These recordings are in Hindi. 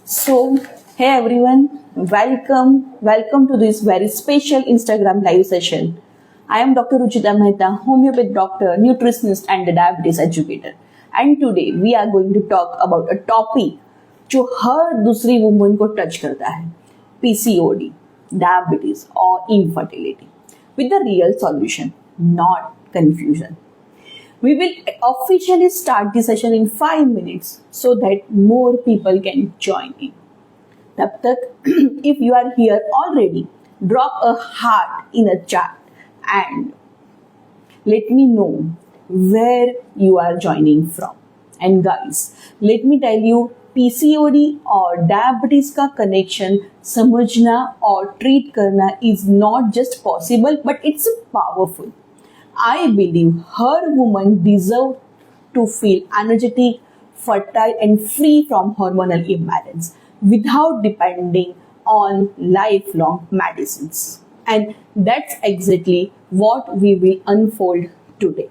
So, hey everyone, welcome to this very special Instagram live session. I am Dr. Ruchita Mehta, homeopathic doctor, nutritionist, and a diabetes educator. And today we are going to talk about a topic जो हर दूसरी वुमन को टच करता है, PCOD, diabetes or infertility, with the real solution, not confusion. We will officially start the session in 5 minutes so that more people can join in. तब तक, if you are here already, drop a heart in a chat and let me know where you are joining from. And guys, let me tell you, PCOD और diabetes का connection समझना और treat करना is not just possible but it's powerful. I believe her woman deserve to feel energetic, fertile and free from hormonal imbalance without depending on lifelong medicines. And that's exactly what we will unfold today.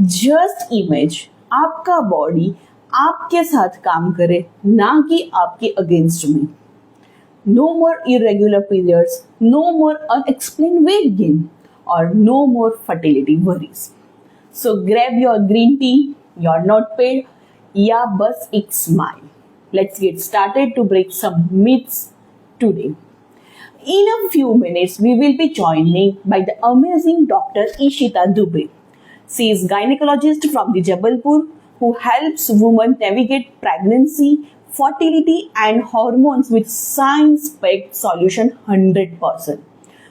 Just imagine आपका बॉडी आपके साथ काम करे, ना कि आपके अगेंस्ट में. No more irregular periods, no more unexplained weight gain, or no more fertility worries. So grab your green tea, your notepad, या बस एक smile. Let's get started to break some myths today. In a few minutes, we will be joined by the amazing Dr. Ishita Dubey. She is gynecologist from the Jabalpur who helps women navigate pregnancy, fertility and hormones with science-backed solution 100%.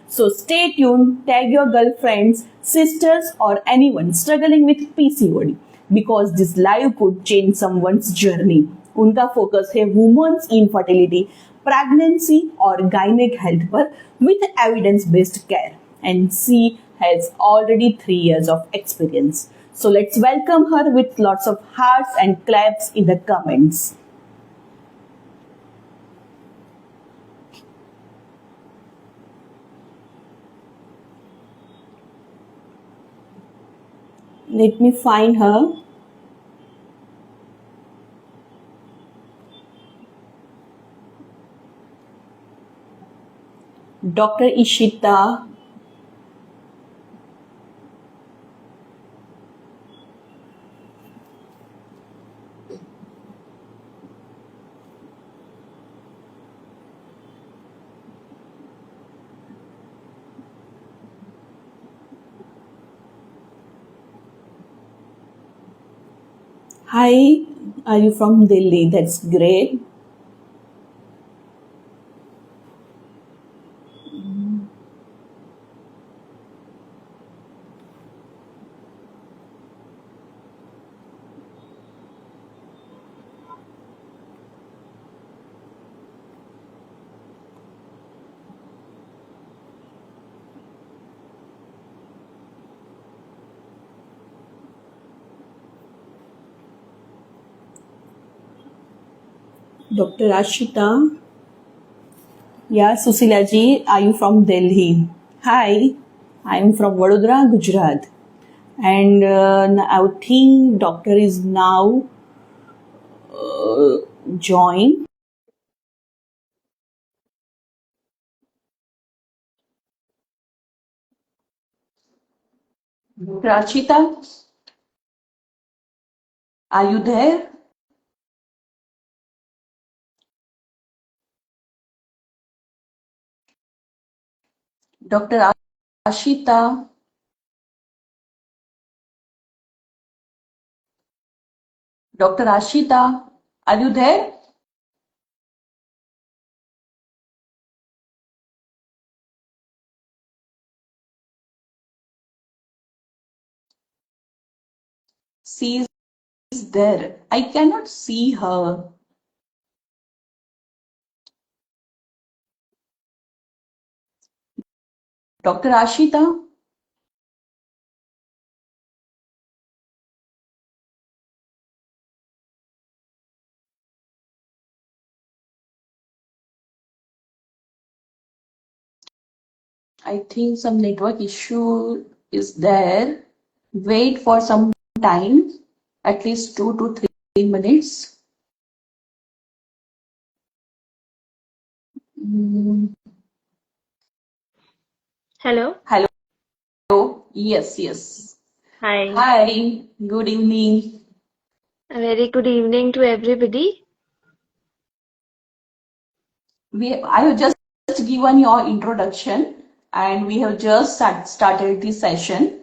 So stay tuned, tag your girlfriends, sisters or anyone struggling with PCOD because this live could change someone's journey. उनका फोकस है वुमेन्स इनफर्टिलिटी, प्रेगनेंसी और गायनेक हेल्थ पर with evidence based care, and she has already 3 years of experience. So let's welcome her with lots of hearts and claps in the comments. Let me find her. Dr. Ishita. Hi, are you from Delhi? That's great. Dr. Ashita. Yeah, Susila ji, are you from Delhi? Hi, I am from Vadodara, Gujarat. And I think doctor is now joined. Dr. Ashita, are you there? Dr. Ashita. Dr. Ashita, are you there? She is there. I cannot see her. Dr. Ashita? I think some network issue is there. Wait for some time, at least 2 to 3 minutes. Mm, Hello. Hello. Yes, yes. Hi. Hi. Good evening. A very good evening to everybody. I have just given your introduction and we have just started this session.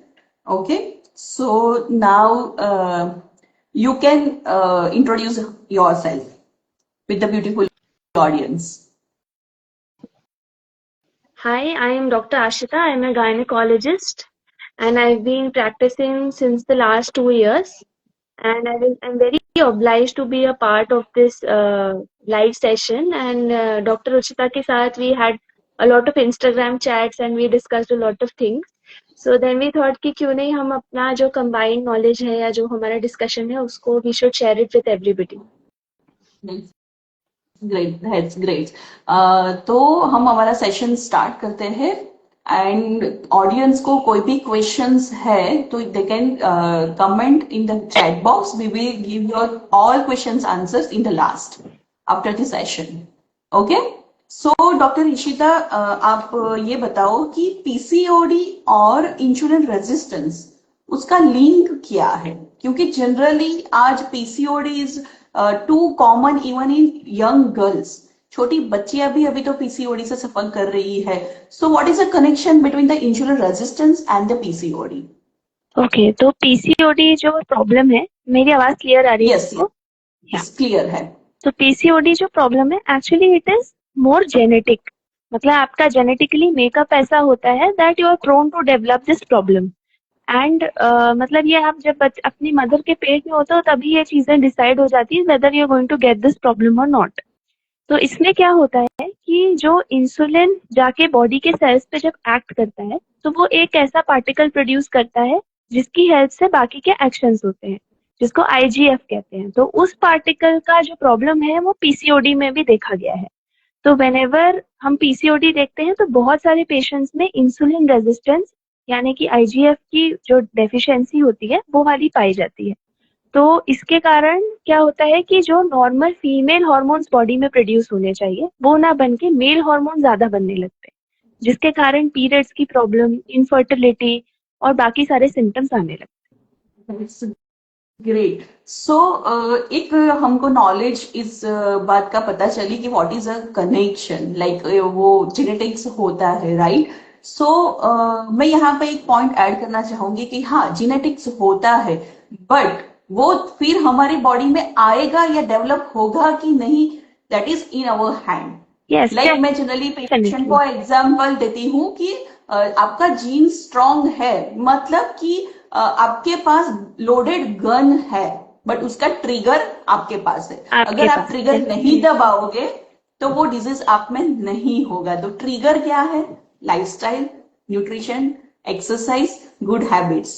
Okay. So now you can introduce yourself with the beautiful audience. Hi, I am Dr. Ashita. I am a gynecologist and I've been practicing since the last 2 years. And I'm very obliged to be a part of this live session. And Dr. Ruchita ke saath we had a lot of Instagram chats and we discussed a lot of things. So then we thought कि क्यों नहीं हम अपना जो combined knowledge है या जो हमारा discussion है उसको we should share it with everybody. Great, that's great. तो हम हमारा सेशन स्टार्ट करते हैं एंड ऑडियंस को कोई भी क्वेश्चंस है तो they can comment in the chat box. We will give your all questions answers in the last after the session. Okay, so doctor Ishita, आप ये बताओ कि पीसीओडी और इंसुलिन रेजिस्टेंस उसका लिंक क्या है? क्योंकि जनरली आज PCOD is too common even in young girls. छोटी बच्चियां भी अभी तो पीसीओडी से सफर कर रही है। So what is the connection between the insulin resistance and the PCOD? Okay, तो पीसीओडी जो प्रॉब्लम है, मेरी आवाज क्लियर आ रही है यस, आपको? यस, क्लियर है। तो पीसीओडी जो प्रॉब्लम है actually it is more genetic. मतलब आपका जेनेटिकली मेकअप ऐसा होता है that you are prone to develop this problem. And मतलब ये आप जब अपनी मदर के पेट में होते हो तभी ये चीजें डिसाइड हो जाती है whether you are going to get this problem और नॉट। तो इसमें क्या होता है कि जो इंसुलिन जाके बॉडी के सेल्स पे जब एक्ट करता है तो वो एक ऐसा पार्टिकल प्रोड्यूस करता है जिसकी हेल्प से बाकी के एक्शंस होते हैं, जिसको आईजीएफ कहते हैं। तो उस पार्टिकल का जो प्रॉब्लम है वो पीसीओडी में भी देखा गया है। तो व्हेनेवर हम पीसीओडी देखते हैं तो बहुत सारे पेशेंट्स में इंसुलिन रेजिस्टेंस यानी कि आईजीएफ की जो डेफिशिएंसी होती है वो वाली पाई जाती है। तो इसके कारण क्या होता है कि जो नॉर्मल फीमेल हार्मोन्स बॉडी में प्रोड्यूस होने चाहिए वो ना बन के मेल हार्मोन ज्यादा बनने लगते हैं, जिसके कारण पीरियड्स की प्रॉब्लम, इनफर्टिलिटी और बाकी सारे सिम्टम्स आने लगते हैं। ग्रेट। सो एक हमको नॉलेज इस बात का पता चली कि what is a connection, like वो जेनेटिक्स होता है, राइट? सो मैं यहाँ पे एक पॉइंट ऐड करना चाहूंगी कि हाँ, जेनेटिक्स होता है, बट वो फिर हमारी बॉडी में आएगा या डेवलप होगा कि नहीं, that is in our hand. Yes, like मैं जनरली पेशेंट को definitely. एग्जाम्पल देती हूँ कि आपका जीन स्ट्रांग है, मतलब कि आपके पास लोडेड गन है, बट उसका ट्रिगर आपके पास है। आपके अगर आप पास ट्रिगर नहीं दबाओगे तो वो डिजीज आप में नहीं होगा। तो ट्रिगर क्या है? Lifestyle, nutrition, exercise, good habits,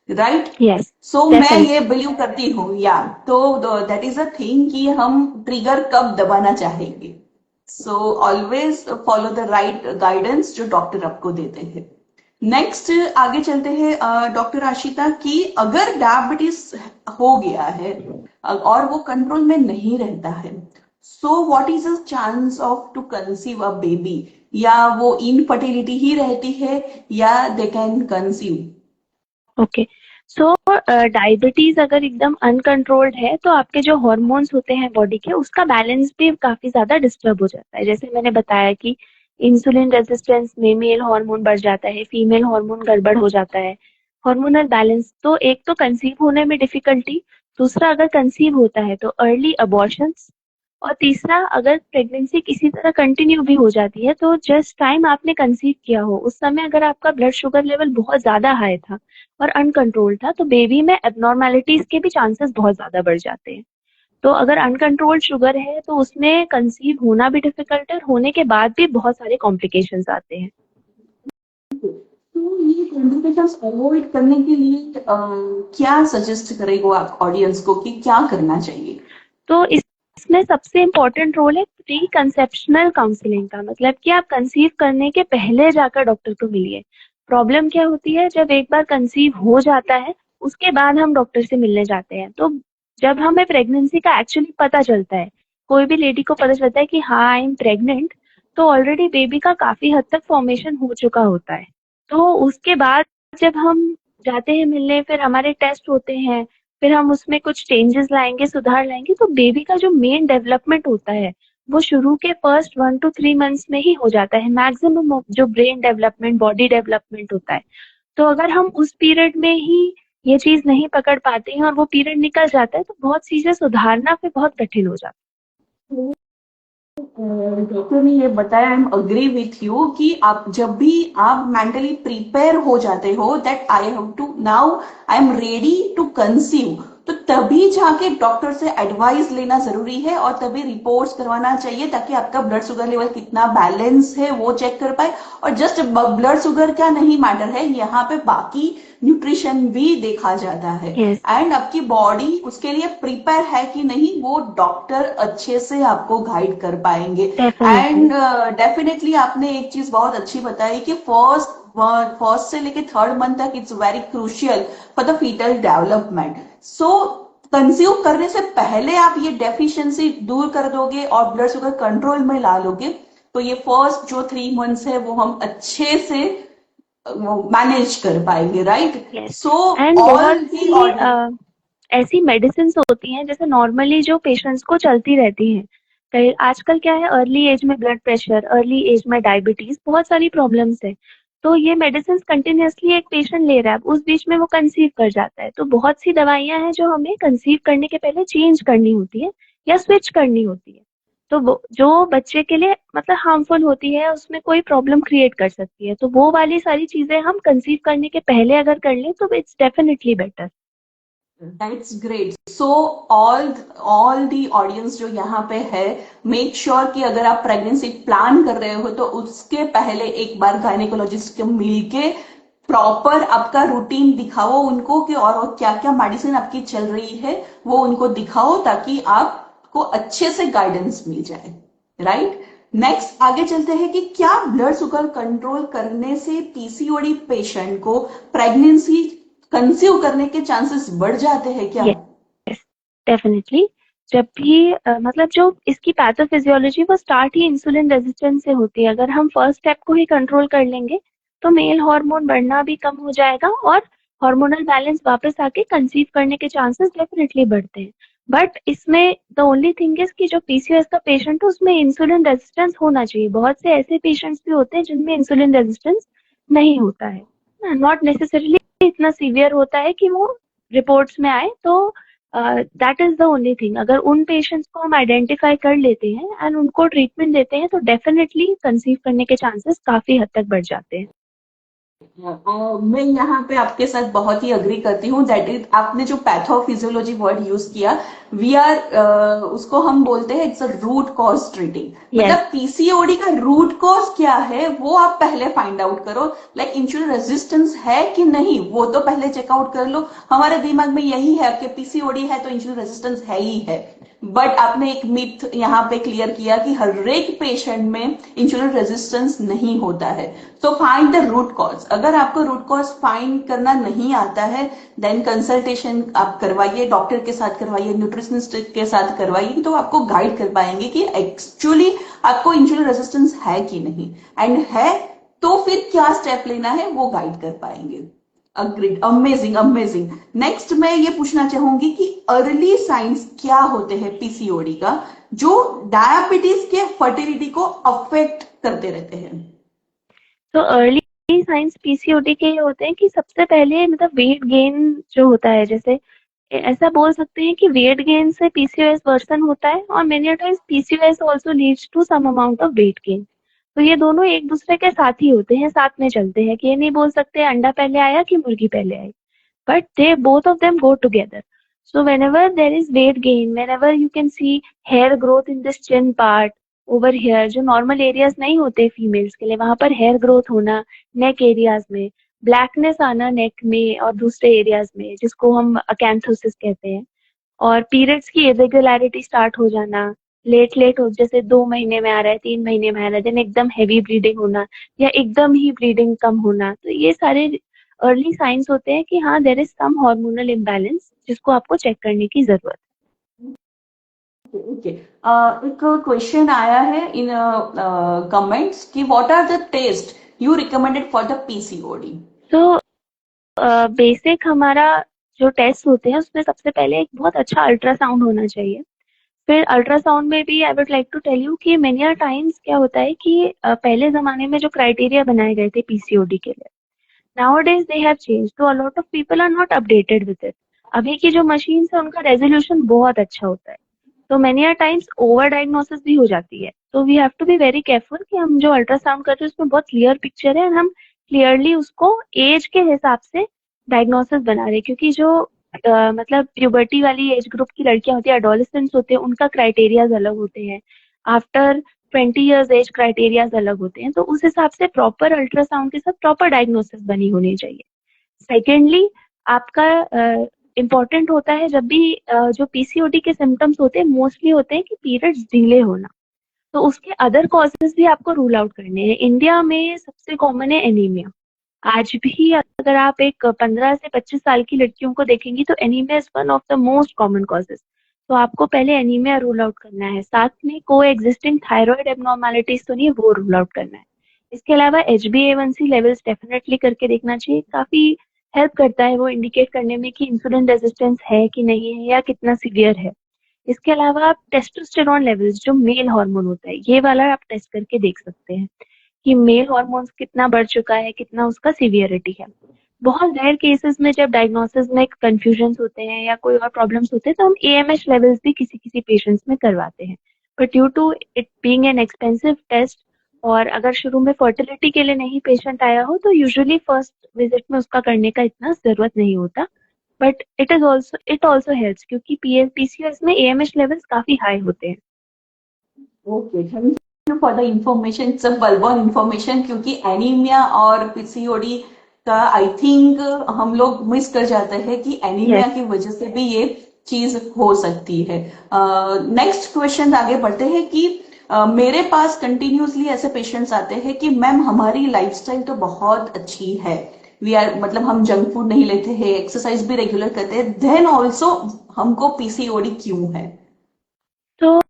right? Yes, so मैं डेफिनेटली। ये बिलीव करती हूँ, या तो दैट इज अ थिंग कि हम ट्रिगर कब दबाना चाहेंगे। So always follow the right guidance जो डॉक्टर आपको देते हैं। नेक्स्ट आगे चलते हैं डॉक्टर आशिता, कि अगर डायबिटीज हो गया है और वो कंट्रोल में नहीं रहता है, so what is the chance of to conceive a baby? या वो इनफर्टिलिटी ही रहती है या they can conceive? Okay, so diabetes अगर एकदम अनकंट्रोल्ड है तो आपके जो हॉर्मोन्स होते हैं बॉडी के उसका बैलेंस भी काफी ज्यादा डिस्टर्ब हो जाता है। जैसे मैंने बताया कि इंसुलिन रेजिस्टेंस में मेल हार्मोन बढ़ जाता है, फीमेल हार्मोन गड़बड़ हो जाता है, हार्मोनल बैलेंस। तो एक तो कंसीव होने में डिफिकल्टी, दूसरा अगर कंसीव होता है तो अर्ली अबॉर्शंस, और तीसरा, अगर प्रेगनेंसी किसी तरह कंटिन्यू भी हो जाती है तो जस्ट टाइम आपने कंसीव किया हो उस समय अगर आपका ब्लड शुगर लेवल बहुत ज्यादा हाई था और अनकंट्रोल्ड था तो बेबी में एबनॉर्मेलिटीज के भी चांसेस बहुत ज्यादा बढ़ जाते हैं। तो अगर अनकंट्रोल्ड शुगर है तो उसमें कंसीव होना भी डिफिकल्ट है और होने के बाद भी बहुत सारे कॉम्प्लिकेशंस आते हैं। तो ये कॉम्प्लिकेशंस अवॉइड करने के लिए क्या सजेस्ट करेगा आप ऑडियंस को कि क्या करना चाहिए? तो इसमें सबसे इम्पोर्टेंट रोल है प्री कंसेप्शनल काउंसलिंग का, मतलब कि आप कंसीव करने के पहले जाकर डॉक्टर को मिलिए। प्रॉब्लम क्या होती है, जब एक बार कंसीव हो जाता है उसके बाद हम डॉक्टर से मिलने जाते हैं, तो जब हमें प्रेगनेंसी का एक्चुअली पता चलता है, कोई भी लेडी को पता चलता है कि हाँ आई एम प्रेग्नेंट, तो ऑलरेडी बेबी का काफी हद तक फॉर्मेशन हो चुका होता है। तो उसके बाद जब हम जाते हैं मिलने, फिर हमारे टेस्ट होते हैं, फिर हम उसमें कुछ चेंजेस लाएंगे, सुधार लाएंगे, तो बेबी का जो मेन डेवलपमेंट होता है वो शुरू के फर्स्ट 1 to 3 मंथ्स में ही हो जाता है। मैक्सिमम जो ब्रेन डेवलपमेंट, बॉडी डेवलपमेंट होता है, तो अगर हम उस पीरियड में ही ये चीज नहीं पकड़ पाते हैं और वो पीरियड निकल जाता है तो बहुत चीजें सुधारना फिर बहुत कठिन हो जाता डॉक्टर ने ये बताया, I am agree with you कि आप जब भी आप मेंटली प्रिपेयर हो जाते हो that I have to now I am ready to conceive, तो तभी जाके डॉक्टर से एडवाइस लेना जरूरी है और तभी रिपोर्ट्स करवाना चाहिए ताकि आपका ब्लड शुगर लेवल कितना बैलेंस है वो चेक कर पाए। और जस्ट ब्लड शुगर क्या नहीं मैटर है, यहाँ पे बाकी न्यूट्रिशन भी देखा जाता है है। Yes, एंड आपकी बॉडी उसके लिए प्रिपेयर है कि नहीं वो डॉक्टर अच्छे से आपको गाइड कर पाएंगे। डेफिनेटली। एंड डेफिनेटली आपने एक चीज बहुत अच्छी बताई कि फर्स्ट से लेके थर्ड मंथ तक it's very crucial for the fetal development. So consume करने से पहले आप ये डेफिशिएंसी दूर कर दोगे और ब्लड शुगर कंट्रोल में ला लोगे, तो ये फर्स्ट जो 3 मंथ्स है वो हम अच्छे से मैनेज कर पाएंगे, राइट? यस। सो एंड बहुत ऑल दी सी ऑडियंस। ऐसी मेडिसिन होती हैं जैसे नॉर्मली जो पेशेंट्स को चलती रहती हैं। कई आजकल क्या है, अर्ली एज में ब्लड प्रेशर, अर्ली एज में डायबिटीज, बहुत सारी प्रॉब्लम्स है। तो ये मेडिसिन कंटिन्यूअसली एक पेशेंट ले रहा है, उस बीच में वो कंसीव कर जाता है, तो बहुत सी दवाइयां हैं जो हमें कंसीव करने के पहले चेंज करनी होती है या स्विच करनी होती है। तो वो जो बच्चे के लिए मतलब हार्मफुल होती है, उसमें कोई प्रॉब्लम क्रिएट कर सकती है, तो वो वाली सारी चीजें हम कंसीव करने के पहले अगर कर लें तो it's definitely better. That's great. So all the audience जो यहाँ पे है, मेक श्योर कि अगर आप प्रेगनेंसी प्लान कर रहे हो तो उसके पहले एक बार गायनेकोलॉजिस्ट के मिलके प्रॉपर आपका रूटीन दिखाओ उनको कि और क्या क्या मेडिसिन आपकी चल रही है वो उनको दिखाओ ताकि आपको अच्छे से गाइडेंस मिल जाए, राइट? नेक्स्ट आगे चलते हैं कि क्या ब्लड शुगर कंट्रोल करने से पीसीओडी पेशेंट को प्रेगनेंसी कंसीव करने के चांसेस बढ़ जाते हैं क्या? Yes, definitely. जब भी मतलब जो इसकी पैथोफिजियोलॉजी वो स्टार्ट ही इंसुलिन रेजिस्टेंस से होती है। अगर हम फर्स्ट स्टेप को ही कंट्रोल कर लेंगे तो मेल हार्मोन बढ़ना भी कम हो जाएगा और हार्मोनल बैलेंस वापस आके कंसीव करने के चांसेस डेफिनेटली बढ़ते हैं। बट इसमें द ओनली थिंग इज कि जो पीसीओएस का पेशेंट है उसमें इंसुलिन रेजिस्टेंस होना चाहिए। बहुत से ऐसे पेशेंट्स भी होते हैं जिनमें इंसुलिन रेजिस्टेंस नहीं होता है, नॉट नेसेसरीली इतना सीवियर होता है कि वो रिपोर्ट्स में आए। तो that is the only thing, अगर उन पेशेंट्स को हम आइडेंटिफाई कर लेते हैं एंड उनको ट्रीटमेंट देते हैं तो डेफिनेटली कंसीव करने के चांसेस काफी हद तक बढ़ जाते हैं। मैं यहाँ पे आपके साथ बहुत ही अग्री करती हूँ। दैट इज आपने जो पैथोफिजियोलॉजी वर्ड यूज किया, वी आर उसको हम बोलते हैं it's a root cause treating. Yes, मतलब पीसीओडी का रूट कॉज क्या है वो आप पहले फाइंड आउट करो। लाइक इंसुलिन रेजिस्टेंस है कि नहीं वो तो पहले चेकआउट कर लो। हमारे दिमाग में यही है कि पीसीओडी है तो इंसुलिन रेजिस्टेंस है ही है, बट आपने एक मिथ यहाँ पे क्लियर किया कि हर एक पेशेंट में इंसुलिन रेजिस्टेंस नहीं होता है। So find the root cause. अगर आपको रूट कॉज फाइंड करना नहीं आता है देन कंसल्टेशन आप करवाइए, डॉक्टर के साथ करवाइए, न्यूट्रिशनिस्ट के साथ करवाइए, तो आपको गाइड कर पाएंगे कि एक्चुअली आपको इंसुलिन रेजिस्टेंस है कि नहीं, एंड है तो फिर क्या स्टेप लेना है वो गाइड कर पाएंगे। Agreed, amazing amazing. नेक्स्ट मैं ये पूछना चाहूंगी कि अर्ली साइंस क्या होते हैं पीसीओडी का जो डायबिटीज के फर्टिलिटी को अफेक्ट करते रहते हैं? तो अर्ली साइंस पीसीओडी के ये होते हैं कि सबसे पहले मतलब वेट गेन जो होता है, जैसे ऐसा बोल सकते हैं कि वेट गेन से पीसीओएस वर्सन होता है, और many times PCOS also leads to some amount of weight gain. तो ये दोनों एक दूसरे के साथ ही होते हैं, साथ में चलते हैं, कि ये नहीं बोल सकते अंडा पहले आया कि मुर्गी पहले आई, but they both of them go together. So whenever there is weight gain, whenever you can see hair growth in this chin part over here, जो normal areas नहीं होते females के लिए, वहां पर hair growth होना, neck areas में blackness आना neck में और दूसरे areas में, जिसको हम acanthosis कहते हैं, और पीरियड्स की इरेगुलरिटी स्टार्ट हो जाना, लेट लेट हो, जैसे 2 महीने में आ रहा है, 3 महीने में आ रहा है, देन एकदम हैवी ब्लीडिंग होना, या एकदम ही ब्लीडिंग कम होना, तो ये सारे अर्ली साइंस होते हैं कि हाँ there is some hormonal imbalance, जिसको आपको चेक करने की जरूरत है। ओके, एक क्वेश्चन आया है इन कमेंट्स कि what are the test you recommended for the PCOD. तो बेसिक हमारा जो टेस्ट होते हैं उसमें सबसे पहले एक बहुत अच्छा अल्ट्रासाउंड होना चाहिए। फिर अल्ट्रासाउंड में भी I would like to tell you कि मेनी टाइम्स क्या होता है कि पहले जमाने में जो क्राइटेरिया बनाए गए थे पीसीओडी के लिए, nowadays they have changed, तो a lot of people are not updated with it। अभी की जो मशीन है उनका रेजोल्यूशन बहुत अच्छा होता है, तो मेनी टाइम्स ओवर डायग्नोसिस भी हो जाती है। तो we have to be very careful कि हम जो अल्ट्रासाउंड करते हैं उसमें बहुत क्लियर पिक्चर है, और हम क्लियरली उसको एज के हिसाब से डायग्नोसिस बना रहे हैं, क्योंकि जो मतलब प्यूबर्टी वाली एज ग्रुप की लड़कियां होती है, एडोलेसेंट्स होते हैं, उनका क्राइटेरियाज अलग होते हैं, आफ्टर 20 years एज क्राइटेरियाज अलग होते हैं, तो उस हिसाब से प्रॉपर अल्ट्रासाउंड के साथ प्रॉपर डायग्नोसिस बनी होनी चाहिए। सेकेंडली, आपका इम्पोर्टेंट होता है जब भी जो पीसीओडी के सिम्टम्स होते हैं मोस्टली होते हैं कि पीरियड्स डिले होना, तो उसके अदर कॉजेज भी आपको रूल आउट करने हैं। इंडिया में सबसे कॉमन है एनीमिया। आज भी अगर आप एक 15 से 25 साल की लड़कियों को देखेंगी तो anaemia is one of the most common causes, तो आपको पहले एनीमिया रूल आउट करना है। साथ में को एग्जिस्टिंग थायराइड एबनॉर्मेलिटीज तो नहीं है, वो रूल आउट करना है। इसके अलावा HbA1c लेवल्स डेफिनेटली करके देखना चाहिए, काफी हेल्प करता है वो इंडिकेट करने में कि इंसुलिन रेजिस्टेंस है कि नहीं है, या कितना सीवियर है। इसके अलावा आप टेस्टोस्टेरोन लेवल्स, जो मेल हार्मोन होता है, ये वाला आप टेस्ट करके देख सकते हैं कि मेल हार्मोन्स कितना बढ़ चुका है, कितना उसका सीवियरिटी है। बहुत रेयर केसेस में जब डायग्नोसिस में कंफ्यूजन होते हैं या कोई और प्रॉब्लम्स होते हैं, तो हम AMH लेवल्स भी किसी किसी पेशेंट्स में करवाते हैं, but due to it being an expensive test, और अगर शुरू में फर्टिलिटी के लिए नहीं पेशेंट आया हो, तो यूजुअली फर्स्ट विजिट में उसका करने का इतना जरूरत नहीं होता, बट इट ऑल्सो हेल्प्स, क्योंकि PCOS में AMH लेवल्स काफी हाई होते हैं। Okay, thank you for the information, it's a बलवन इंफॉर्मेशन, क्योंकि एनीमिया और पीसीओडी का आई थिंक हम लोग मिस कर जाते हैं कि एनीमिया यस, की वजह से भी ये चीज हो सकती है। नेक्स्ट क्वेश्चन आगे बढ़ते हैं कि मेरे पास कंटिन्यूसली ऐसे पेशेंट्स आते हैं कि मैम हमारी लाइफस्टाइल तो बहुत अच्छी है, वी आर मतलब हम जंक फूड नहीं लेते हैं, एक्सरसाइज भी रेगुलर करते हैं, देन ऑल्सो हमको पीसीओडी क्यों है? तो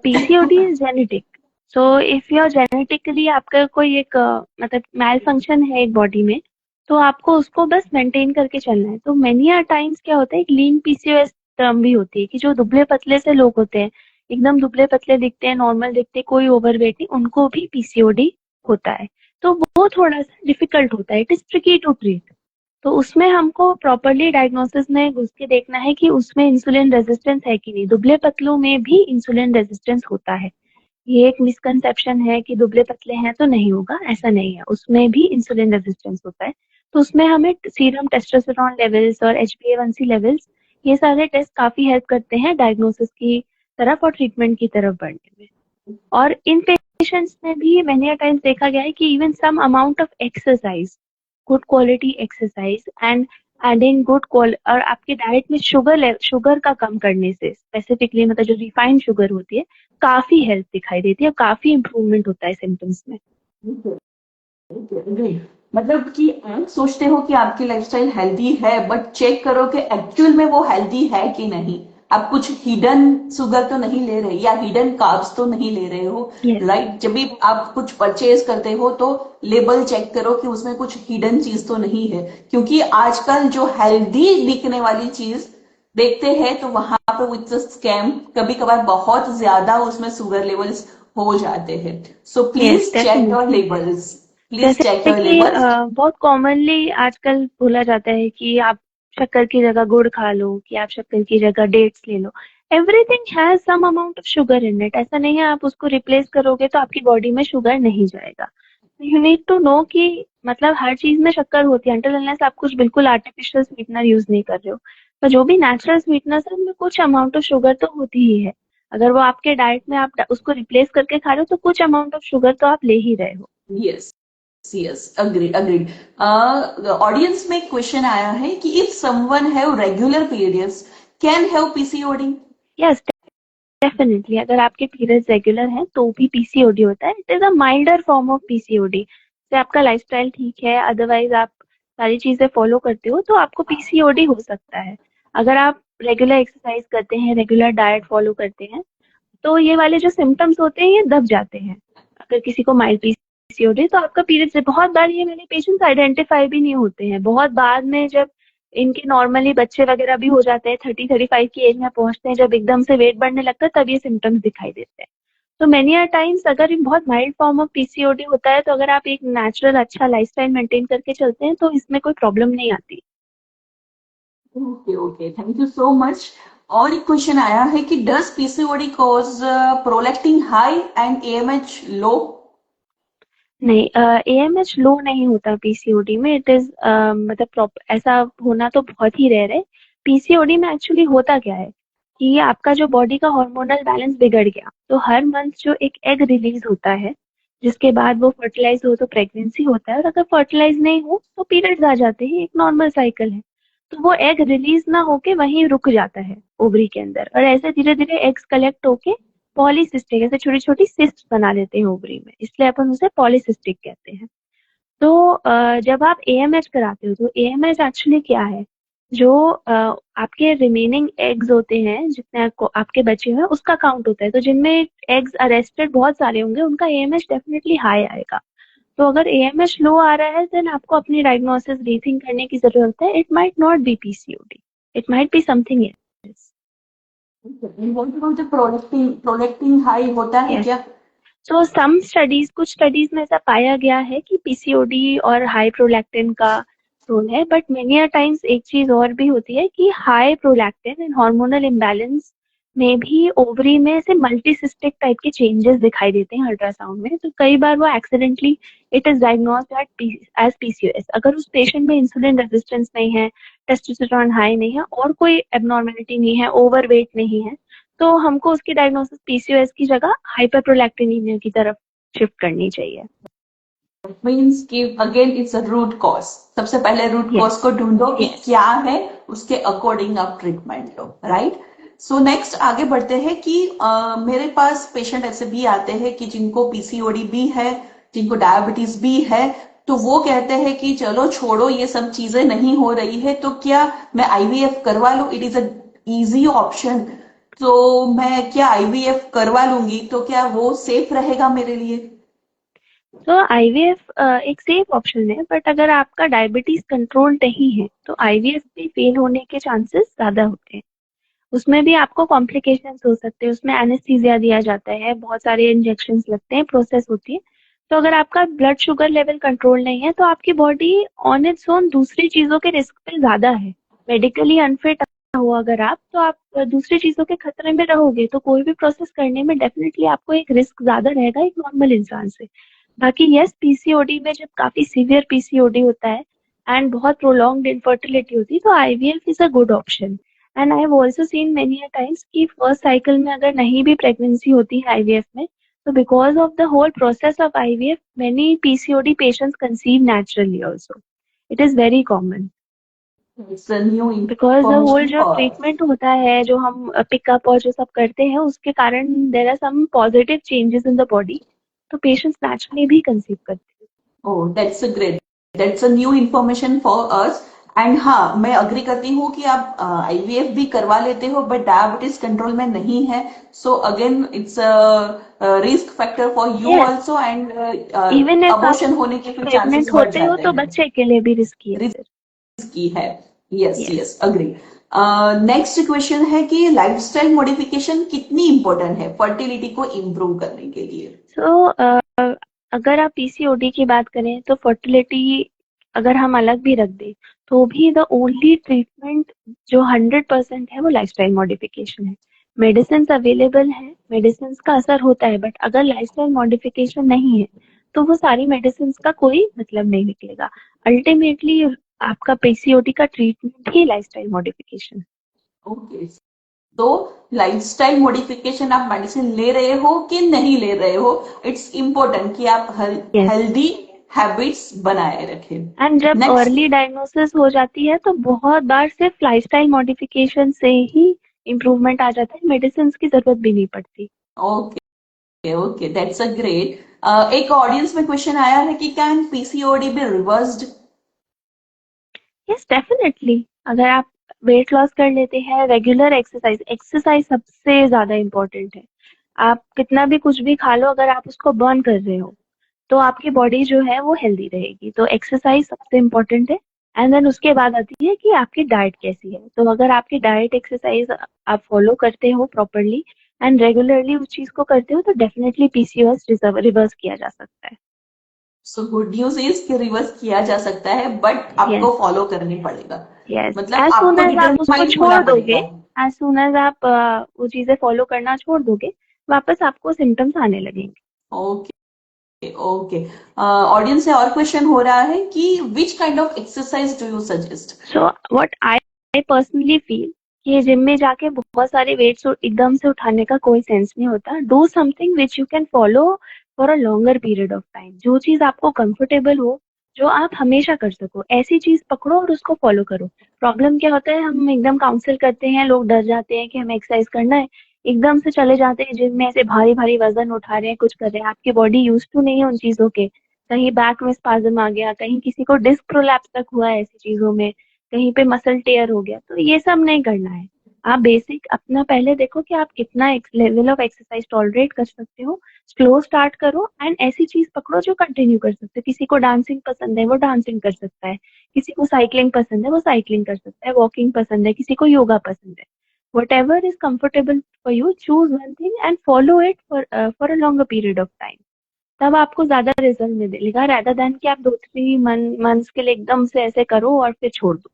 PCOD is genetic. So if you are genetically, आपका कोई एक मतलब मैल फंक्शन है एक बॉडी में, तो आपको उसको बस मेंटेन करके चलना है। तो मेनी टाइम्स क्या होता है, एक लीन PCOS टर्म भी होती है, कि जो दुबले पतले से लोग होते हैं, एकदम दुबले पतले दिखते हैं, नॉर्मल दिखते हैं, कोई ओवरवेट नहीं, उनको भी PCOD होता है। तो वो थोड़ा सा डिफिकल्ट होता है, it is tricky to treat. तो उसमें हमको प्रॉपरली डायग्नोसिस में घुस के देखना है कि उसमें इंसुलिन रेजिस्टेंस है कि नहीं। दुबले पतलों में भी इंसुलिन रेजिस्टेंस होता है, ये एक मिसकंसेप्शन है कि दुबले पतले हैं तो नहीं होगा, ऐसा नहीं है, उसमें भी इंसुलिन रेजिस्टेंस होता है। तो उसमें हमें सीरम टेस्टोस्टेरोन लेवल्स और HbA1c लेवल्स, ये सारे टेस्ट काफी हेल्प करते हैं डायग्नोसिस की तरफ और ट्रीटमेंट की तरफ बढ़ने में। और इन पेशेंट्स में भी मैंने टाइम्स देखा गया है कि even some amount of exercise, good quality exercise and adding good quality, और आपके डाइट में शुगर का कम करने से स्पेसिफिकली, मतलब जो रिफाइंड शुगर होती है, काफी हेल्प दिखाई देती है, काफी इंप्रूवमेंट होता है सिम्टम्स में। Agree. मतलब कि आप सोचते हो कि आपकी लाइफस्टाइल हेल्दी है, बट चेक करो कि एक्चुअल में वो हेल्दी है कि नहीं। आप कुछ हिडन शुगर तो नहीं ले रहे, या हिडन कार्ब्स तो नहीं ले रहे हो, यस, राइट? जब भी आप कुछ परचेज करते हो तो लेबल चेक करो कि उसमें कुछ हिडन चीज तो नहीं है, क्योंकि आजकल जो हेल्दी दिखने वाली चीज देखते हैं तो वहां पे विथ स्कैम कभी कभार बहुत ज्यादा उसमें शुगर लेवल्स हो जाते हैं। So yes, please check your definitely. Labels, please check जैसे योर कि लेबल्स। बहुत कॉमनली आजकल बोला जाता है कि आप शक्कर की जगह गुड़ खा लो, कि आप शक्कर की जगह डेट्स ले लो। Everything has some amount of sugar in it. ऐसा नहीं है आप उसको रिप्लेस करोगे तो आपकी बॉडी में शुगर नहीं जाएगा। यू नीड टू नो कि मतलब हर चीज में शक्कर होती है, अनटिल अनलेस आप कुछ बिल्कुल आर्टिफिशियल स्वीटनर यूज नहीं कर रहे हो। पर जो भी नेचुरल स्वीटनर्स है उनमें कुछ अमाउंट ऑफ शुगर तो होती ही है। अगर वो आपके डाइट में आप उसको रिप्लेस करके खा रहे हो तो कुछ अमाउंट ऑफ शुगर तो आप ले ही रहे हो। Yes, yes, agreed, agreed. Audience में क्वेश्चन आया है कि if someone have regular periods can have PCOD. Yes, definitely अगर आपके पीरियड्स रेगुलर हैं तो भी पीसीओडी होता है। It is a milder form of PCOD. से आपका लाइफस्टाइल ठीक है, अदरवाइज आप सारी चीजें फॉलो करते हो तो आपको पीसीओडी हो सकता है। अगर आप रेगुलर एक्सरसाइज करते हैं, रेगुलर डाइट फॉलो करते हैं, तो ये वाले जो सिम्टम्स होते हैं ये दब जाते हैं। अगर किसी को माइल्ड पीसीओडी तो आपका पीरियड्स, बहुत बार ये मेरे पेशेंट्स आइडेंटिफाई भी नहीं होते हैं। बहुत बाद में जब इनके नॉर्मली बच्चे वगैरह भी हो जाते हैं, 30-35 की एज में पहुंचते हैं, जब एकदम से वेट बढ़ने लगता है तब ये सिम्टम्स दिखाई देते हैं। तो मेनी अ टाइम्स अगर बहुत माइल्ड फॉर्म ऑफ पीसीओडी होता है तो अगर आप एक नेचुरल अच्छा लाइफस्टाइल मेंटेन करके चलते हैं तो इसमें कोई प्रॉब्लम नहीं आती। Okay, okay, thank you so much. और एक क्वेश्चन आया है कि does PCOD cause prolactin high and AMH low. नहीं, एएमएच लो नहीं होता पीसीओडी में। इट इज मतलब ऐसा होना तो बहुत ही रेयर है। पीसीओडी में एक्चुअली होता क्या है कि आपका जो बॉडी का हार्मोनल बैलेंस बिगड़ गया, तो हर मंथ जो एक एग रिलीज होता है, जिसके बाद वो फर्टिलाइज हो तो प्रेगनेंसी होता है, और अगर फर्टिलाइज नहीं हो तो पीरियड्स आ जाते हैं। एक नॉर्मल साइकिल है। तो वो एग रिलीज ना होके वहीं रुक जाता है ओवरी के अंदर, और ऐसे धीरे धीरे एग्स कलेक्ट होके पॉलीसिस्टिक, ऐसे छोटी छोटी सिस्ट बना लेते हैं ओवरी में, इसलिए अपन उसे पॉलीसिस्टिक कहते हैं। तो जब आप एएमएच कराते हो तो एएमएच एक्चुअली क्या है, जो आपके रिमेनिंग एग्स होते हैं, जितने आपके बचे हुए हैं उसका काउंट होता है। तो जिनमें एग्स अरेस्टेड बहुत सारे होंगे उनका एएमएच डेफिनेटली हाई आएगा। तो अगर एएमएच लो आ रहा है देन आपको अपनी डायग्नोसिस रीथिंक करने की जरूरत है। It might not be PCOD, it might be something else. Prolactin high होता है यस, क्या? सो सम स्टडीज, कुछ स्टडीज में ऐसा पाया गया है कि पीसीओडी और हाई प्रोलैक्टिन का रोल है। बट मेनी अ टाइम्स एक चीज और भी होती है कि high prolactin and hormonal imbalance में भी ओवरी में ऐसे मल्टीसिस्टिक टाइप के चेंजेस दिखाई देते हैं अल्ट्रासाउंड में। तो कई बार वो accidentally it is diagnosed as PCOS. अगर उस पेशेंट में इंसुलिन रेजिस्टेंस नहीं है, टेस्टोस्टेरोन हाई नहीं है, और कोई एबनॉर्मेलिटी नहीं है, ओवरवेट नहीं है, तो हमको उसकी डायग्नोसिस पीसीओएस की जगह हाइपरप्रोलैक्टिनीमिया की तरफ शिफ्ट करनी चाहिए। मीन्स कि again it's a root cause. सबसे पहले रूट यस, कॉज को ढूंढो कि यस, क्या है, उसके अकॉर्डिंग आप ट्रीटमेंट लो, राइट। सो नेक्स्ट आगे बढ़ते हैं कि मेरे पास पेशेंट ऐसे भी आते हैं कि जिनको पीसीओडी भी है, जिनको डायबिटीज भी है, तो वो कहते हैं कि चलो छोड़ो ये सब चीजें नहीं हो रही है तो क्या मैं आईवीएफ करवा लूं, it is a easy option. तो मैं क्या आईवीएफ करवा लूंगी तो क्या वो सेफ रहेगा मेरे लिए? तो आईवीएफ एक सेफ ऑप्शन है, बट अगर आपका डायबिटीज कंट्रोल नहीं है तो आईवीएफ भी फेल होने के चांसेस ज्यादा होते हैं। उसमें भी आपको कॉम्प्लिकेशंस हो सकते हैं। उसमें एनेस्थीसिया दिया जाता है, बहुत सारे इंजेक्शंस लगते हैं, प्रोसेस होती है। तो अगर आपका ब्लड शुगर लेवल कंट्रोल नहीं है तो आपकी बॉडी ऑन इट्स ओन दूसरी चीजों के रिस्क पे ज्यादा है। मेडिकली अनफिट हो अगर आप, तो आप दूसरी चीजों के खतरे में रहोगे, तो कोई भी प्रोसेस करने में डेफिनेटली आपको एक रिस्क ज्यादा रहेगा एक नॉर्मल इंसान से। बाकी यस, पीसीओडी में जब काफी सीवियर पीसीओडी होता है एंड बहुत प्रोलॉन्ग्ड इनफर्टिलिटी होती है तो IVF is a good option. And I have also seen many a times कि फर्स्ट साइकिल में अगर नहीं भी प्रेगनेंसी होती है आईवीएफ में, तो because of the whole process of IVF many PCOD patients conceive naturally also. It is very common it's a new because the whole information जो फॉर अस। ट्रीटमेंट होता है, जो हम पिकअप और जो सब करते हैं, उसके कारण there are some positive changes in the body, तो पेशेंट्स नेचुरली भी कंसीव करते हैं। Oh, that's a great, that's a new information for us. And हाँ, मैं अग्री करती हूँ कि आप आईवीएफ भी करवा लेते हो बट डायबिटीज कंट्रोल में नहीं है। So again it's risk factor for you yes, also, and even if आप अबॉर्शन होने के फिर चांसेस प्रेग्नेंट बढ़ होते हो जाते तो हैं। बच्चे के लिए भी रिस्की है फिर। की है। Yes, yes, yes, agree. Next question है कि लाइफस्टाइल मॉडिफिकेशन कितनी इंपॉर्टेंट है फर्टिलिटी को इम्प्रूव करने के लिए? सो अगर आप पीसीओडी की बात करें तो फर्टिलिटी अगर हम अलग भी रख दें तो भी द ओनली ट्रीटमेंट जो 100% है वो लाइफस्टाइल मॉडिफिकेशन है। मेडिसिन अवेलेबल है, मेडिसिन का असर होता है, बट अगर लाइफस्टाइल मॉडिफिकेशन नहीं है तो वो सारी मेडिसिन का कोई मतलब नहीं निकलेगा। अल्टीमेटली आपका पीसीओडी का ट्रीटमेंट ही लाइफस्टाइल मॉडिफिकेशन। ओके, तो लाइफस्टाइल मॉडिफिकेशन आप मेडिसिन ले रहे हो कि नहीं ले रहे हो, इट्स इम्पोर्टेंट कि आप यस, हेल्दी हैबिट्स बनाए रखें। एंड जब नेक्स्ट, अर्ली डायग्नोसिस हो जाती है तो बहुत बार सिर्फ लाइफस्टाइल मॉडिफिकेशन से ही इम्प्रूवमेंट आ जाता है, मेडिसिन की जरूरत भी नहीं पड़ती। Okay okay, that's a great. एक ऑडियंस में क्वेश्चन आया है कि can PCOD be reversed? Yes, definitely. अगर आप वेट लॉस कर लेते हैं, रेगुलर एक्सरसाइज, एक्सरसाइज सबसे ज्यादा इम्पोर्टेंट है। आप कितना भी कुछ भी खा लो, अगर आप उसको बर्न कर रहे हो तो आपकी बॉडी जो है वो हेल्दी रहेगी। तो एक्सरसाइज सबसे इम्पोर्टेंट है। एंड देन उसके बाद आती है कि आपकी डाइट कैसी है। तो अगर आपकी डाइट एक्सरसाइज आप फॉलो करते हो प्रॉपरली एंड रेगुलरली उस चीज को करते हो तो डेफिनेटली पीसीओएस रिवर्स किया जा सकता है। सो गुड न्यूज इज कि रिवर्स किया जा सकता है, बट यस, आपको फॉलो करनी पड़ेगा। यस, मतलब एज सुन आपको एज आप उसको डिटरमाइंड होना छोड़ दोगे, पड़ेगा। एज सुन एज आप वो चीजें फॉलो करना छोड़ दोगे, वापस आपको सिम्टम्स आने लगेंगे। ओके ओके, ऑडियंस से और क्वेश्चन हो रहा है कि which kind of exercise do you suggest? So what I personally feel कि जिम में जाके बहुत सारे वेट्स एकदम से उठाने का कोई सेंस नहीं होता। Do something which you can follow for a longer period of time. जो चीज आपको कंफर्टेबल हो, जो आप हमेशा कर सको, ऐसी चीज पकड़ो और उसको फॉलो करो। प्रॉब्लम क्या होता है, हम एकदम काउंसिल करते हैं, लोग डर जाते हैं कि हमें एक्सरसाइज करना है, एकदम से चले जाते हैं जिम में, ऐसे भारी भारी वजन उठा रहे हैं, कुछ कर रहे हैं, आपकी बॉडी यूज टू नहीं है उन चीजों के। कहीं बैक में स्पाज्म आ गया, कहीं किसी को डिस्क प्रोलैप्स तक हुआ है ऐसी चीजों में, कहीं पे मसल टेयर हो गया, तो ये सब नहीं करना है। आप बेसिक अपना पहले देखो कि आप कितना लेवल ऑफ एक्सरसाइज टॉलरेट कर सकते हो, स्लो स्टार्ट करो एंड ऐसी चीज पकड़ो जो कंटिन्यू कर सकते हो। किसी को डांसिंग पसंद है वो डांसिंग कर सकता है, किसी को साइकिलिंग पसंद है वो साइकिलिंग कर सकता है, वॉकिंग पसंद है, किसी को योगा पसंद है। What ever is comfortable for you, choose one thing and follow it for a longer period of time. तब आपको ज्यादा रिजल्ट मिलेगा, रेदर देन कि आप 2-3 मंथ्स के लिए एकदम से ऐसे करो और फिर छोड़ दो।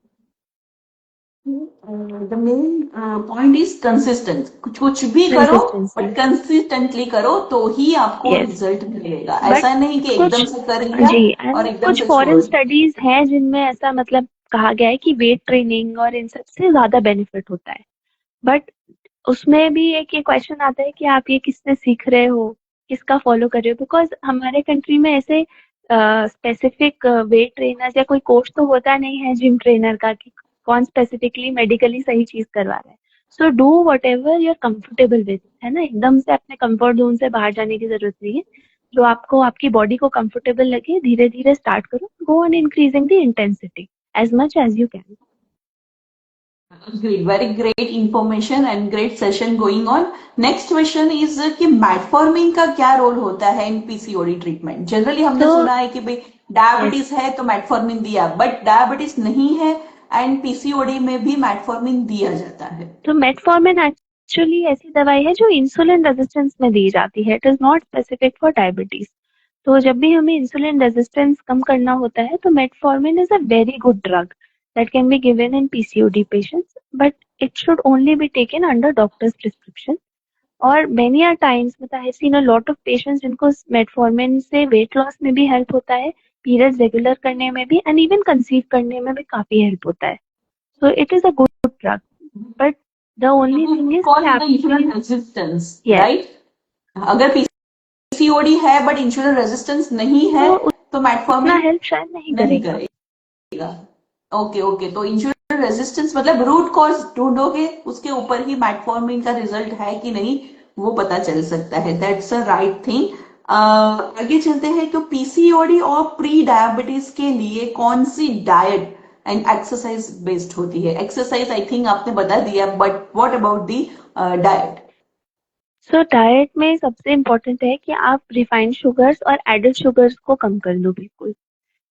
The main point is consistent, कुछ भी करो कंसिस्टेंसी, बट कंसिस्टेंटली करो तो ही आपको यस, रिजल्ट मिलेगा। बट ऐसा नहीं कि कुछ, एकदम से कर लिया जी, और एंड एकदम कुछ से छोड़ फॉरेन दिया। स्टडीज हैं जिनमें ऐसा मतलब कहा गया है कि वेट ट्रेनिंग और इन सब से ज्यादा बेनिफिट होता है। बट उसमें भी एक ये क्वेश्चन आता है कि आप ये किससे सीख रहे हो, किसका फॉलो कर रहे हो, बिकॉज हमारे कंट्री में ऐसे स्पेसिफिक वेट ट्रेनर्स या कोई कोच तो होता नहीं है जिम ट्रेनर का कि कौन स्पेसिफिकली मेडिकली सही चीज करवा रहा है। So do whatever you're comfortable with, है ना, एकदम से अपने कंफर्ट जोन से बाहर जाने की जरूरत नहीं है। जो आपको आपकी बॉडी को कंफर्टेबल लगे, धीरे धीरे स्टार्ट करो, go on increasing the intensity as much as you can. Great, very great information and great session going on. Next question is कि मेटफॉर्मिन का क्या रोल होता है इन पीसीओडी ट्रीटमेंट? जनरली हमने तो सुना है कि भाई यस, डायबिटीज है तो मेटफॉर्मिन दिया, बट डायबिटीज नहीं है एंड पीसीओडी में भी मेटफॉर्मिन दिया जाता है। तो मेटफॉर्मिन एक्चुअली ऐसी दवाई है जो इंसुलिन रेजिस्टेंस में दी जाती है, it is not specific for diabetes. तो जब भी हमें इंसुलिन रेजिस्टेंस कम करना होता है तो metformin is a very good drug that can be given in PCOD patients, but it should only be taken under doctors prescription. और मेनी आर टाइम्स मतलब I seen a lot of patients जिनको मेटफॉर्मिन से वेट लॉस में भी हेल्प होता है, पीरियड्स रेगुलर करने में भी, एंड इवन कंसीव करने में भी काफी हेल्प होता है। So it is a good drug, but the only thing is कि कॉज द आपके, इंसुलिन रेजिस्टेंस, यस, राइट? अगर पीसीओडी है बट इंसुलिन रेजिस्टेंस नहीं है तो तो उतना मेटफॉर्मिन हेल्प शायद नहीं नहीं करेगा। करेगा। ओके ओके, तो इंसुलिन रेजिस्टेंस मतलब रूट कॉज ढूंढोगे, उसके ऊपर ही मेटफॉर्मिन का रिजल्ट है कि नहीं वो पता चल सकता है। That's a right thing. आगे चलते हैं, तो पीसीओडी और प्री डायबिटीज के लिए कौन सी डाइट एंड एक्सरसाइज बेस्ड होती है? एक्सरसाइज आई थिंक आपने बता दिया, but what about the diet? So diet में सबसे इम्पोर्टेंट है कि आप रिफाइंड शुगर्स और एडेड शुगर्स को कम कर दो बिल्कुल।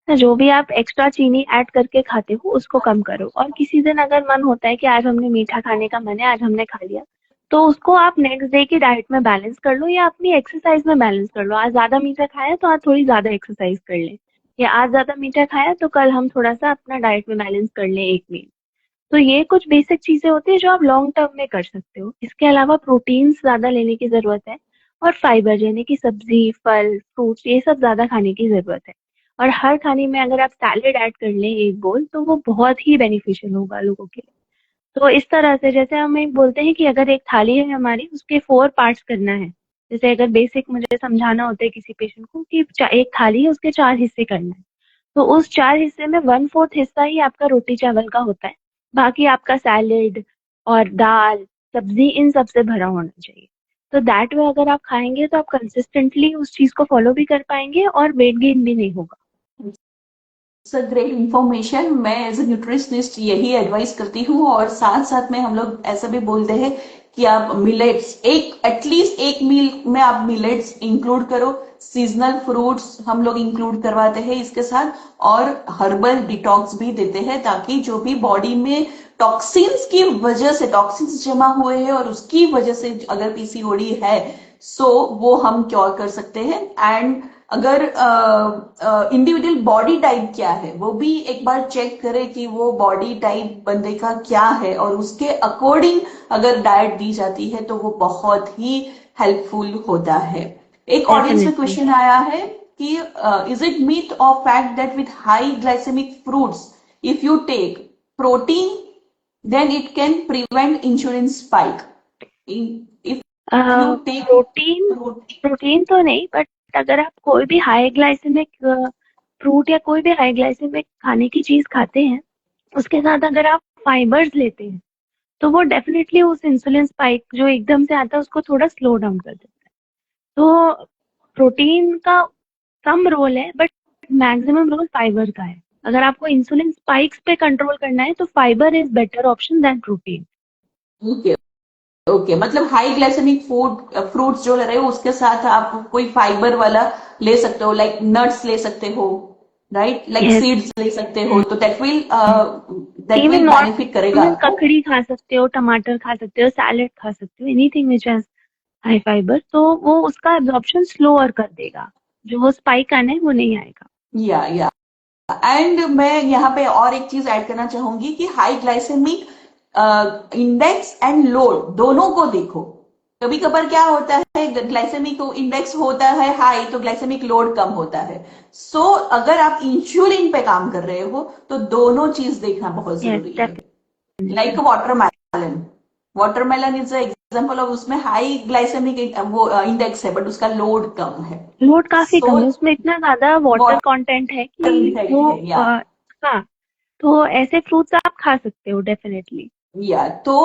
तो जो भी आप एक्स्ट्रा चीनी ऐड करके खाते हो उसको कम करो। और किसी दिन अगर मन होता है कि आज हमने मीठा खाने का मन है, आज हमने खा लिया, तो उसको आप नेक्स्ट डे की डाइट में बैलेंस कर लो या अपनी एक्सरसाइज में बैलेंस कर लो। आज ज्यादा मीठा खाया तो आज थोड़ी ज्यादा एक्सरसाइज कर ले। या आज ज्यादा मीठा खाया तो कल हम थोड़ा सा अपना डाइट में बैलेंस कर लें एक मील। तो ये कुछ बेसिक चीजें होती है जो आप लॉन्ग टर्म में कर सकते हो। इसके अलावा प्रोटीन्स ज्यादा लेने की जरूरत है, और फाइबर यानी कि सब्जी, फल, फ्रूट्स, ये सब ज्यादा खाने की जरूरत है। और हर खाने में अगर आप सैलेड ऐड कर लें एक बोल, तो वो बहुत ही बेनिफिशियल होगा लोगों के लिए। तो इस तरह से जैसे हम एक बोलते हैं कि अगर एक थाली है हमारी, उसके 4 पार्ट्स करना है। जैसे अगर बेसिक मुझे समझाना होता है किसी पेशेंट को कि एक थाली है, उसके 4 हिस्से करना है। तो उस 4 हिस्से में 1/4 हिस्सा ही आपका रोटी चावल का होता है। बाकी आपका सैलेड और दाल, सब्जी, इन सब से भरा होना चाहिए। तो दैट वे अगर आप खाएंगे तो आप कंसिस्टेंटली उस चीज को फॉलो भी कर पाएंगे और वेट गेन भी नहीं होगा। It's a great information. मैं एज ए न्यूट्रिशनिस्ट यही एडवाइस करती हूँ, और साथ साथ में हम लोग ऐसा भी बोलते हैं कि आप मिलेट्स एक एटलीस्ट एक मील में आप मिलेट्स इंक्लूड करो। सीजनल फ्रूट्स हम लोग इंक्लूड करवाते हैं इसके साथ, और हर्बल डिटॉक्स भी देते हैं, ताकि जो भी बॉडी में टॉक्सिन्स की वजह से टॉक्सिन्स जमा हुए हैं और उसकी वजह से अगर पीसीओडी है, सो वो हम क्योर कर सकते हैं। एंड अगर इंडिविजुअल बॉडी टाइप क्या है वो भी एक बार चेक करें कि वो बॉडी टाइप बंदे का क्या है, और उसके अकॉर्डिंग अगर डाइट दी जाती है तो वो बहुत ही हेल्पफुल होता है। एक ऑडियंस में डेफिनेटली। क्वेश्चन आया है कि इज इट मीट और fact that with high glycemic fruits if you take protein then it can prevent insulin spike. If you take protein protein, protein तो नहीं, बट अगर आप कोई भी हाई ग्लाइसेमिक फ्रूट या कोई भी हाई ग्लाइसेमिक खाने की चीज खाते हैं, उसके साथ अगर आप फाइबर्स लेते हैं, तो वो डेफिनेटली उस इंसुलिन स्पाइक जो एकदम से आता है उसको थोड़ा स्लो डाउन कर देता है। तो प्रोटीन का कम रोल है, बट मैक्सिमम रोल फाइबर का है। अगर आपको इंसुलिन स्पाइक्स पे कंट्रोल करना है तो fibre is better option than protein. Okay okay, मतलब हाई ग्लाइसेमिक फूड फ्रूट्स जो ले रहे हो उसके साथ आप कोई फाइबर वाला ले सकते हो, लाइक नट्स ले सकते हो, राइट, लाइक यस। सीड्स ले सकते हो, तो दैट इवन विल बेनिफिट करेगा नॉर्मल आपको। ककड़ी खा सकते हो, टमाटर खा सकते हो, सैलेड खा सकते हो, anything which has high fibre, तो वो उसका एब्जॉर्प्शन स्लोअर कर देगा। जो वो स्पाइक आना है वो नहीं आएगा। या एंड मैं यहाँ पे और एक चीज ऐड करना चाहूंगी कि high glycemic index and load दोनों को देखो। कभी कभार क्या होता है, ग्लाइसेमिक इंडेक्स होता है हाई तो ग्लाइसेमिक लोड कम होता है। सो अगर आप इंसुलिन पे काम कर रहे हो तो दोनों चीज देखना बहुत यस, जरूरी है। Like definitely. Watermelon, watermelon is example of, उसमें हाई ग्लाइसेमिक वो इंडेक्स है बट उसका लोड कम है। लोड काफी सो कम है, उसमें इतना ज्यादा वाटर कंटेंट है कि वाटर वो है या हाँ। तो ऐसे फ्रूट्स आप खा सकते हो डेफिनेटली। तो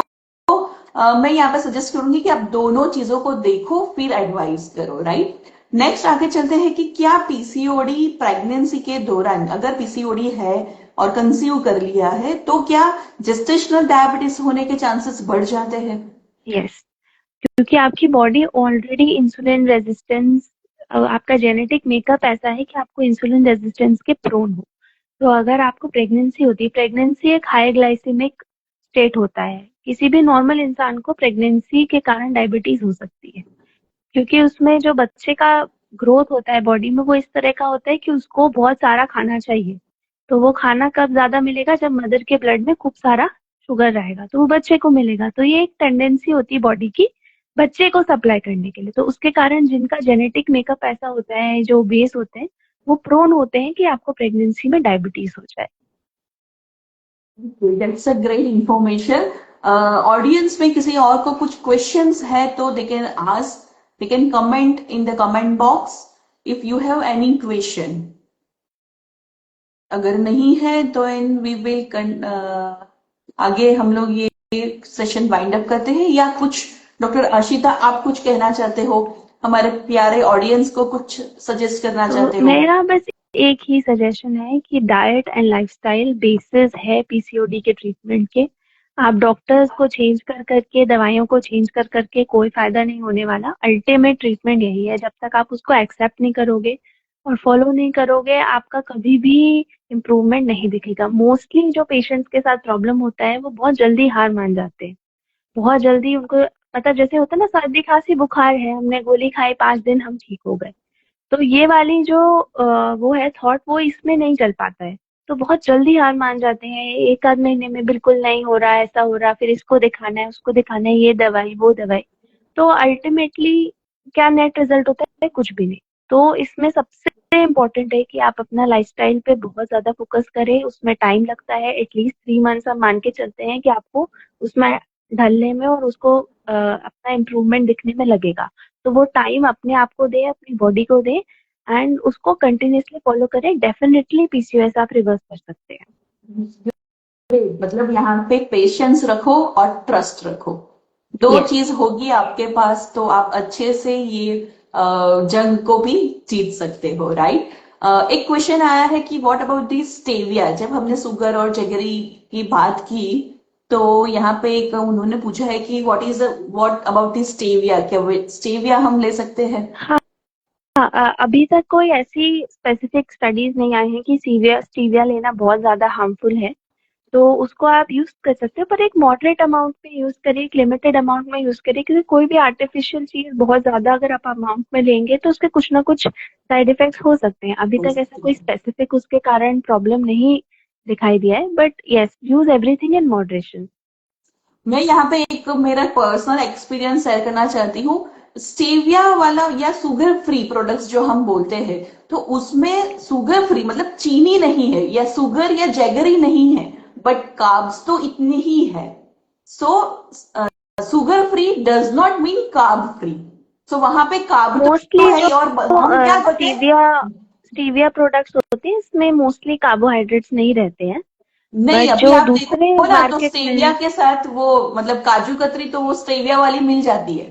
मैं यहाँ पे सजेस्ट करूंगी कि आप दोनों चीजों को देखो फिर एडवाइस करो, राइट। नेक्स्ट आगे चलते हैं कि क्या पीसीओडी प्रेगनेंसी के दौरान, अगर पीसीओडी है और कंसीव कर लिया है, तो क्या जेस्टेशनल डायबिटीज होने के चांसेस बढ़ जाते हैं? यस, क्योंकि आपकी बॉडी ऑलरेडी इंसुलिन रेजिस्टेंस, आपका जेनेटिक मेकअप ऐसा है कि आपको इंसुलिन रेजिस्टेंस के प्रोन हो। तो अगर आपको प्रेगनेंसी होती है, प्रेगनेंसी एक हाई ग्लाइसेमिक स्टेट होता है। किसी भी नॉर्मल इंसान को प्रेगनेंसी के कारण डायबिटीज हो सकती है, क्योंकि उसमें जो बच्चे का ग्रोथ होता है बॉडी में वो इस तरह का होता है कि उसको बहुत सारा खाना चाहिए। तो वो खाना कब ज्यादा मिलेगा, जब मदर के ब्लड में खूब सारा शुगर रहेगा तो वो बच्चे को मिलेगा। तो ये एक टेंडेंसी होती है बॉडी की बच्चे को सप्लाई करने के लिए। तो उसके कारण जिनका जेनेटिक मेकअप ऐसा होता है, जो बेस होते हैं, वो प्रोन होते हैं कि आपको प्रेगनेंसी में डायबिटीज हो जाए। That's a great information. Audience में किसी और को कुछ क्वेश्चंस है तो they can ask, they can comment in the comment box if you have any question. अगर नहीं है तो इन वी विल आगे हम लोग ये सेशन वाइंड अप करते हैं, या कुछ डॉक्टर आशिता आप कुछ कहना चाहते हो, हमारे प्यारे ऑडियंस को कुछ सजेस्ट करना तो चाहते हो? मेरा बस एक ही सजेशन है कि डाइट एंड लाइफस्टाइल बेसिस है पीसीओडी के ट्रीटमेंट के। आप डॉक्टर्स को चेंज कर करके, दवाइयों को चेंज कर करके कोई फायदा नहीं होने वाला। अल्टीमेट ट्रीटमेंट यही है, जब तक आप उसको एक्सेप्ट नहीं करोगे और फॉलो नहीं करोगे, आपका कभी भी इम्प्रूवमेंट नहीं दिखेगा। मोस्टली जो पेशेंट्स के साथ प्रॉब्लम होता है वो बहुत जल्दी हार मान जाते हैं। बहुत जल्दी उनको, मतलब जैसे होता है ना, सर्दी खांसी बुखार है, हमने गोली खाई 5 दिन हम ठीक हो गए। तो ये वाली जो वो है थॉट, वो इसमें नहीं चल पाता है। तो बहुत जल्दी हार मान जाते हैं, एक आध महीने में बिल्कुल नहीं हो रहा, ऐसा हो रहा, फिर इसको दिखाना है, उसको दिखाना है, ये दवाई वो दवाई। तो अल्टीमेटली क्या नेट रिजल्ट होता है? कुछ भी नहीं। तो इसमें सबसे इम्पोर्टेंट है कि आप अपना लाइफस्टाइल पे बहुत ज्यादा फोकस करें। उसमें टाइम लगता है, एटलीस्ट 3 मंथ्स हम मान के चलते हैं कि आपको उसमें ढलने में और उसको अपना इम्प्रूवमेंट दिखने में लगेगा। तो वो टाइम अपने आप को दे, अपनी बॉडी को दे, एंड उसको कंटिन्यूअसली फॉलो करें। डेफिनेटली पीसीओएस आप रिवर्स कर सकते हैं। मतलब यहाँ पे पेशेंस रखो और ट्रस्ट रखो, दो यस। चीज होगी आपके पास तो आप अच्छे से ये जंग को भी जीत सकते हो, राइट। एक क्वेश्चन आया है कि व्हाट अबाउट दी स्टेविया। जब हमने शुगर और जगरी की बात की तो यहाँ पे एक उन्होंने पूछा है कि व्हाट अबाउट दी स्टेविया, क्या स्टेविया हम ले सकते हैं? हाँ, अभी तक कोई ऐसी स्पेसिफिक स्टडीज नहीं आई है कि स्टीविया लेना बहुत ज्यादा हार्मफुल है। तो उसको आप यूज कर सकते हो, पर एक मॉडरेट अमाउंट में यूज करिए, एक लिमिटेड अमाउंट में यूज करिए, क्योंकि कोई भी आर्टिफिशियल चीज बहुत ज्यादा अगर आप अमाउंट में लेंगे तो उसके कुछ ना कुछ साइड इफेक्ट्स हो सकते हैं। अभी तक ऐसा कोई स्पेसिफिक उसके कारण प्रॉब्लम नहीं दिखाई दिया है, but yes, use everything in moderation. मैं यहाँ पे एक मेरा पर्सनल एक्सपीरियंस शेयर करना चाहती हूँ। स्टेविया वाला या शुगर फ्री प्रोडक्ट्स जो हम बोलते हैं, तो उसमें शुगर फ्री मतलब चीनी नहीं है या शुगर या जैगरी नहीं है, बट कार्ब्स तो इतने ही है। So sugar free does not mean carb free. So वहां पे कार्ब तो मोस्टली है जो ही, और हम क्या करते हैं। स्टीविया स्टीविया प्रोडक्ट्स होते हैं, इसमें मोस्टली कार्बोहाइड्रेट्स नहीं रहते हैं। नहीं, बट अभी जो आप दूसरे देखो ना तो मार्केट स्टेविया में, के साथ वो मतलब काजू कतरी तो वो स्टेविया वाली मिल जाती है,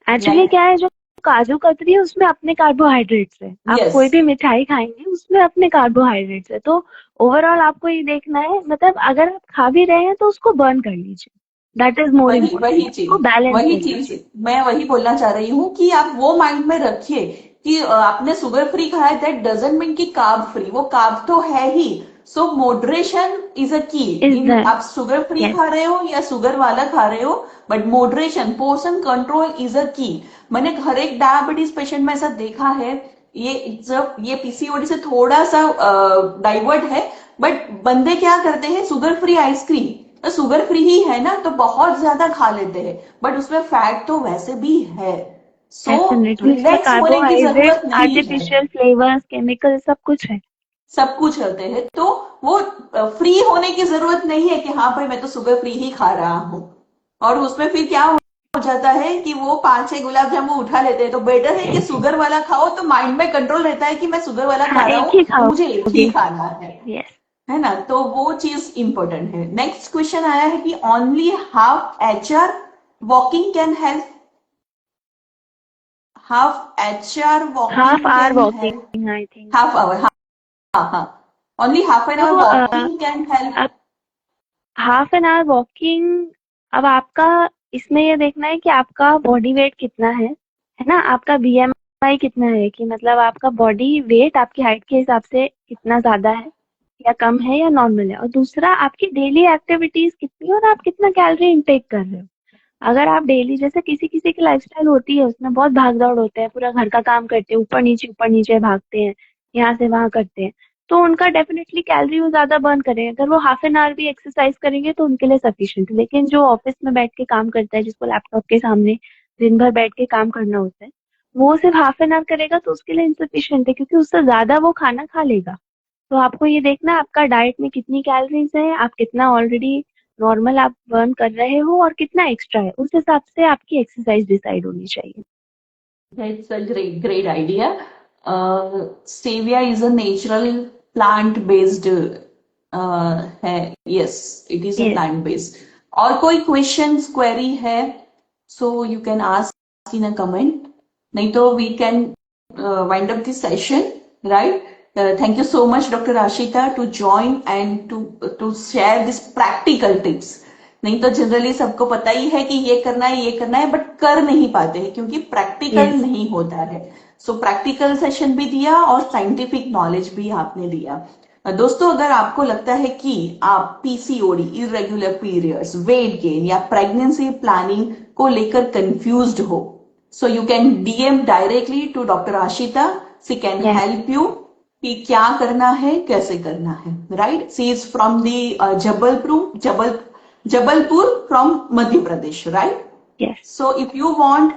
एक्चुअली राइट। क्या है, जो काजू कतरी है उसमें अपने कार्बोहाइड्रेट्स है। आप यस, कोई भी मिठाई खाएंगे उसमें अपने कार्बोहाइड्रेट्स है। तो ओवरऑल आपको ये देखना है, मतलब अगर आप खा भी रहे हैं तो उसको बर्न कर लीजिए। दैट इज मोर वही इम्पोर्टेंट, उसको बैलेंस वही कर चीज लीजिए। मैं वही बोलना चाह रही हूँ कि आप वो माइंड में रखिए कि आपने शुगर फ्री खाया है, दैट डजंट मीन कि कार्ब फ्री, वो कार्ब तो है ही। सो मॉडरेशन इज अ की। इज इन द आप शुगर फ्री यस। खा रहे हो या शुगर वाला खा रहे हो, but moderation portion control is a की। मैंने हर एक डायबिटीज पेशेंट में ऐसा देखा है। ये जब ये पीसीओडी से थोड़ा सा डाइवर्ट है, बट बंदे क्या करते हैं, शुगर फ्री आइसक्रीम तो शुगर फ्री ही है ना, तो बहुत ज्यादा खा लेते हैं, बट उसमें फैट तो वैसे भी है। सो डेफिनेटली उसमें रिलैक्स होने की कार्बोहाइड्रेट, जरूरत नहीं है। आर्टिफिशियल फ्लेवर्स, केमिकल सब कुछ है। सब कुछ होते हैं तो वो फ्री होने की जरूरत नहीं है कि हाँ भाई मैं तो शुगर फ्री ही खा रहा हूँ। और उसमें फिर क्या हो जाता है कि वो 5-6 गुलाब जामुन उठा लेते हैं, तो बेटर है कि शुगर वाला खाओ, तो माइंड में कंट्रोल रहता है कि मैं शुगर वाला हाँ, खा रहा एक हूँ ही तो मुझे एक ही खाओगे। खाना यस। है ना। तो वो चीज इंपॉर्टेंट है। नेक्स्ट क्वेश्चन आया है कि only half HR walking can help. Half HR half walking hour can help. Walking I think. Half hour, हाँ हाँ हाँ, ओनली हाफ एन आवर तो वॉकिंग कैन हेल्प। अब हाफ एन आवर वॉकिंग, अब आपका इसमें ये देखना है कि आपका बॉडी वेट कितना है ना, आपका बीएमआई कितना है, कि मतलब आपका बॉडी वेट आपकी हाइट के हिसाब से कितना ज्यादा है या कम है या नॉर्मल है। और दूसरा, आपकी डेली एक्टिविटीज कितनी है और आप कितना कैलोरी इनटेक कर रहे हो। अगर आप डेली, जैसे किसी किसी की लाइफस्टाइल होती है उसमें बहुत भाग दौड़ होते हैं, पूरा घर का काम करते हैं, ऊपर नीचे भागते हैं, यहाँ से वहां करते हैं, तो उनका डेफिनेटली कैलोरी वो ज्यादा बर्न करेंगे। अगर वो हाफ एन आवर भी एक्सरसाइज करेंगे तो उनके लिए सफिशिएंट है। लेकिन जो ऑफिस में बैठ के काम करता है, जिसको लैपटॉप के सामने दिन भर बैठ के काम करना होता है, वो सिर्फ हाफ एन आवर करेगा तो उसके लिए इंसफिशियंट है, क्योंकि उससे ज्यादा वो खाना खा लेगा। तो आपको ये देखना है आपका डाइट में कितनी कैलोरीज है, आप कितना ऑलरेडी नॉर्मल आप बर्न कर रहे हो और कितना एक्स्ट्रा है, उस हिसाब से आपकी एक्सरसाइज डिसाइड होनी चाहिए। That's a great idea. Stevia is a natural plant based है। yes, it is a yes. plant based। और कोई क्वेश्चंस क्वेरी है, so you can ask in a comment, नहीं तो we can wind up this session, right? Thank you so much Dr. Ashita to join and to share this practical tips। नहीं तो जनरली सबको पता ही है कि ये करना है, बट कर नहीं पाते हैं क्योंकि प्रैक्टिकल यस। नहीं होता है। सो प्रैक्टिकल सेशन भी दिया और साइंटिफिक नॉलेज भी आपने दिया। दोस्तों, अगर आपको लगता है कि आप PCOD, irregular periods, weight gain या प्रेगनेंसी प्लानिंग को लेकर कंफ्यूज्ड हो, so you can DM directly to Dr. Ashita she can Yes. Help you कि क्या करना है, कैसे करना है, right. She is from the Jabalpur from Madhya Pradesh, right. Yes. So if you want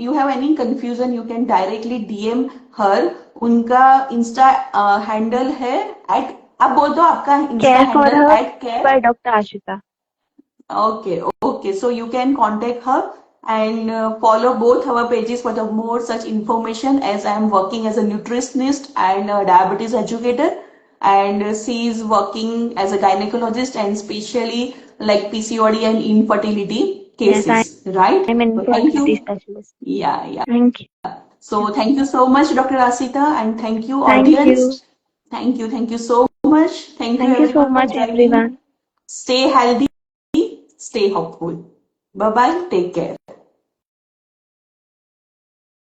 you have any confusion, you can directly DM her. उनका इंस्टा हैंडल है एट, आप बोल दो आपका insta Care for handle her at care. by Dr. Ashita. Okay, so you can contact her and follow both our pages for the more such information, as I am working as a nutritionist and a diabetes educator, and she is working as a gynecologist and especially like PCOD and infertility Yes, cases, right? I'm an So thank you. infertility specialist. Yeah. Thank you. So thank you so much, Dr. Asita, and thank you, Thank audience. you. Thank you so much. Thank you Thank you so everyone for much, joining. everyone. Stay healthy, stay hopeful. Bye bye. Take care.